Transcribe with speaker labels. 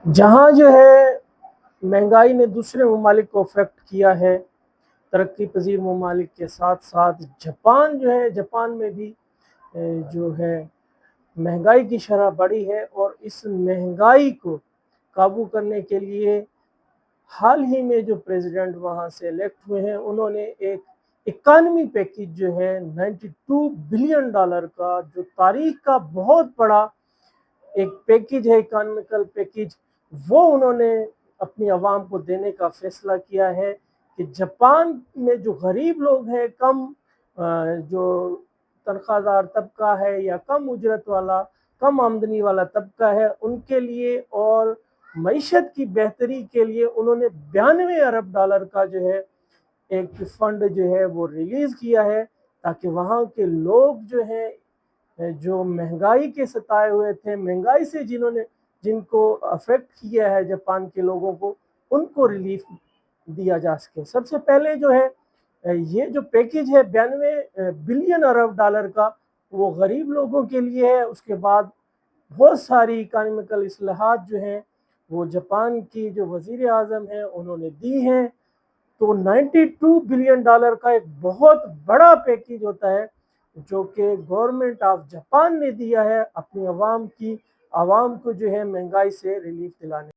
Speaker 1: जहाँ जो है महंगाई ने दूसरे ममालिक को अफेक्ट किया है, तरक्की पजीर ममालिक के साथ साथ जापान जो है, जापान में भी जो है महंगाई की शरह बढ़ी है और इस महंगाई को काबू करने के लिए हाल ही में जो प्रेसिडेंट वहाँ से इलेक्ट हुए हैं, उन्होंने एक इकॉनमी पैकेज जो है $92 बिलियन का, जो तारीख का बहुत बड़ा एक पैकेज है, इकोनॉमिकल पैकेज, वो उन्होंने अपनी आवाम को देने का फैसला किया है कि जापान में जो गरीब लोग हैं, कम जो तनख्वाहदार तबका है या कम उजरत वाला, कम आमदनी वाला तबका है, उनके लिए और मईशत की बेहतरी के लिए उन्होंने $92 अरब का जो है एक फंड जो है वो रिलीज़ किया है, ताकि वहाँ के लोग जो हैं, जो महंगाई के सताए हुए थे, महंगाई से जिनको अफेक्ट किया है जापान के लोगों को, उनको रिलीफ दिया जा सके। सबसे पहले जो है ये जो पैकेज है $92 बिलियन का, वो गरीब लोगों के लिए है। उसके बाद बहुत सारी इकोनॉमिकल इस्लाहात जो हैं वो जापान की जो वज़ीर आज़म हैं उन्होंने दी हैं। तो $92 बिलियन का एक बहुत बड़ा पैकेज होता है, जो कि गवर्नमेंट ऑफ जापान ने दिया है अपनी आवाम को जो है महंगाई से रिलीफ दिलाने।